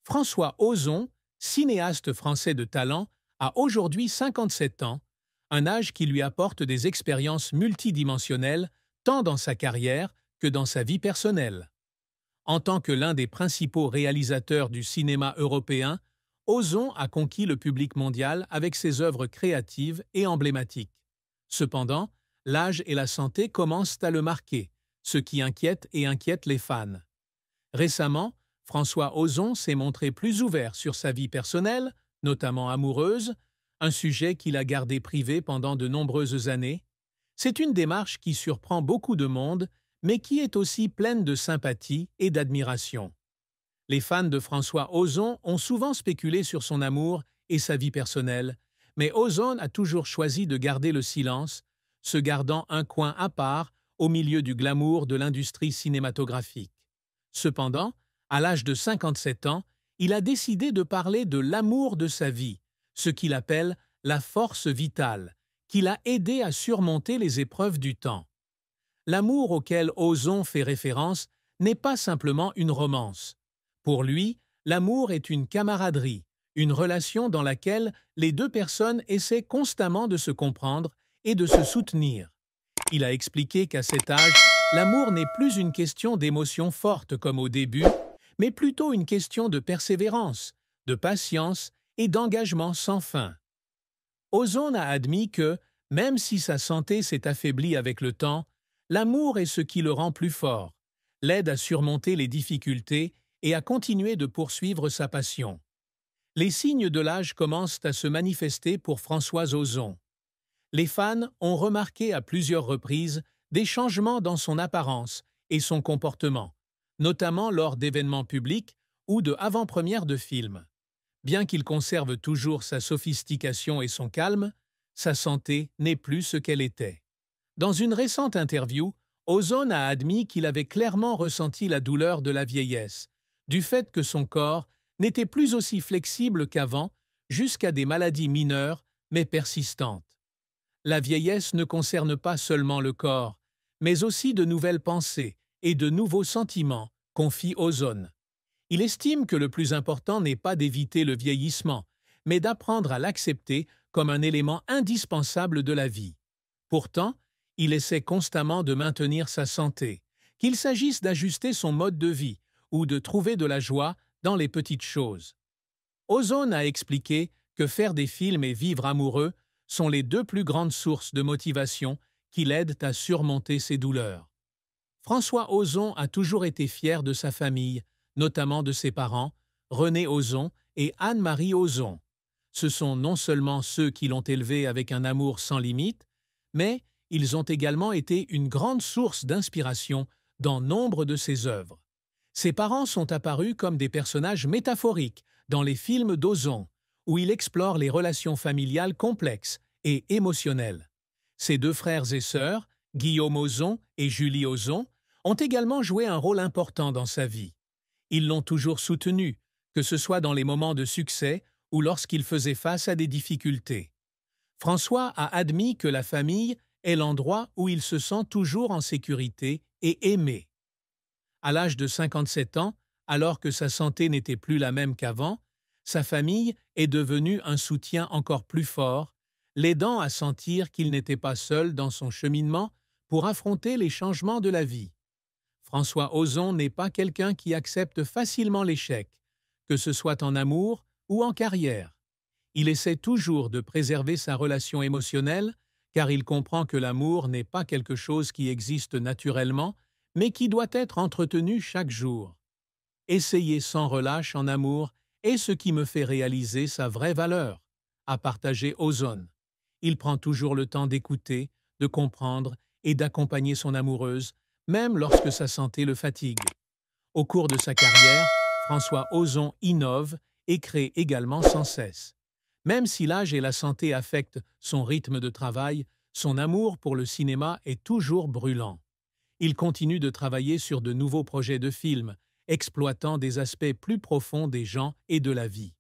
François Ozon, cinéaste français de talent, a aujourd'hui 57 ans, un âge qui lui apporte des expériences multidimensionnelles tant dans sa carrière que dans sa vie personnelle. En tant que l'un des principaux réalisateurs du cinéma européen, Ozon a conquis le public mondial avec ses œuvres créatives et emblématiques. Cependant, l'âge et la santé commencent à le marquer, ce qui inquiète et inquiète les fans. Récemment, François Ozon s'est montré plus ouvert sur sa vie personnelle, notamment amoureuse, un sujet qu'il a gardé privé pendant de nombreuses années. C'est une démarche qui surprend beaucoup de monde, mais qui est aussi pleine de sympathie et d'admiration. Les fans de François Ozon ont souvent spéculé sur son amour et sa vie personnelle, mais Ozon a toujours choisi de garder le silence, se gardant un coin à part au milieu du glamour de l'industrie cinématographique. Cependant, à l'âge de 57 ans, il a décidé de parler de l'amour de sa vie, ce qu'il appelle la force vitale, qui l'a aidé à surmonter les épreuves du temps. L'amour auquel Ozon fait référence n'est pas simplement une romance. Pour lui, l'amour est une camaraderie, une relation dans laquelle les deux personnes essaient constamment de se comprendre et de se soutenir. Il a expliqué qu'à cet âge, l'amour n'est plus une question d'émotions fortes comme au début, mais plutôt une question de persévérance, de patience et d'engagement sans fin. Ozon a admis que, même si sa santé s'est affaiblie avec le temps, l'amour est ce qui le rend plus fort, l'aide à surmonter les difficultés et à continuer de poursuivre sa passion. Les signes de l'âge commencent à se manifester pour François Ozon. Les fans ont remarqué à plusieurs reprises des changements dans son apparence et son comportement, notamment lors d'événements publics ou de avant-premières de films. Bien qu'il conserve toujours sa sophistication et son calme, sa santé n'est plus ce qu'elle était. Dans une récente interview, Ozon a admis qu'il avait clairement ressenti la douleur de la vieillesse, du fait que son corps n'était plus aussi flexible qu'avant, jusqu'à des maladies mineures mais persistantes. La vieillesse ne concerne pas seulement le corps, mais aussi de nouvelles pensées et de nouveaux sentiments, confie Ozon. Il estime que le plus important n'est pas d'éviter le vieillissement, mais d'apprendre à l'accepter comme un élément indispensable de la vie. Pourtant, il essaie constamment de maintenir sa santé, qu'il s'agisse d'ajuster son mode de vie ou de trouver de la joie dans les petites choses. Ozon a expliqué que faire des films et vivre amoureux sont les deux plus grandes sources de motivation qui l'aident à surmonter ses douleurs. François Ozon a toujours été fier de sa famille, notamment de ses parents, René Ozon et Anne-Marie Ozon. Ce sont non seulement ceux qui l'ont élevé avec un amour sans limite, mais ils ont également été une grande source d'inspiration dans nombre de ses œuvres. Ses parents sont apparus comme des personnages métaphoriques dans les films d'Ozon, où il explore les relations familiales complexes et émotionnelles. Ses deux frères et sœurs, Guillaume Ozon et Julie Ozon, ont également joué un rôle important dans sa vie. Ils l'ont toujours soutenu, que ce soit dans les moments de succès ou lorsqu'il faisait face à des difficultés. François a admis que la famille est l'endroit où il se sent toujours en sécurité et aimé. À l'âge de 57 ans, alors que sa santé n'était plus la même qu'avant, sa famille est devenue un soutien encore plus fort, l'aidant à sentir qu'il n'était pas seul dans son cheminement pour affronter les changements de la vie. François Ozon n'est pas quelqu'un qui accepte facilement l'échec, que ce soit en amour ou en carrière. Il essaie toujours de préserver sa relation émotionnelle, car il comprend que l'amour n'est pas quelque chose qui existe naturellement, mais qui doit être entretenu chaque jour. Essayer sans relâche en amour est ce qui me fait réaliser sa vraie valeur, a partagé Ozon. Il prend toujours le temps d'écouter, de comprendre et d'accompagner son amoureuse, même lorsque sa santé le fatigue. Au cours de sa carrière, François Ozon innove et crée également sans cesse. Même si l'âge et la santé affectent son rythme de travail, son amour pour le cinéma est toujours brûlant. Il continue de travailler sur de nouveaux projets de films, exploitant des aspects plus profonds des gens et de la vie.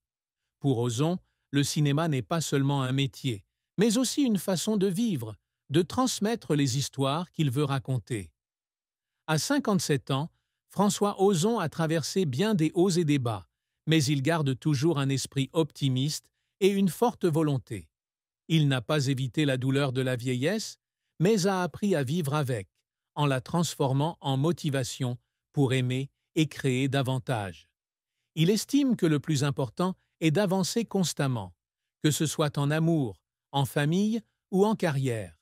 Pour Ozon, le cinéma n'est pas seulement un métier, mais aussi une façon de vivre, de transmettre les histoires qu'il veut raconter. À 57 ans, François Ozon a traversé bien des hauts et des bas, mais il garde toujours un esprit optimiste et une forte volonté. Il n'a pas évité la douleur de la vieillesse, mais a appris à vivre avec, en la transformant en motivation pour aimer et créer davantage. Il estime que le plus important est d'avancer constamment, que ce soit en amour, en famille ou en carrière.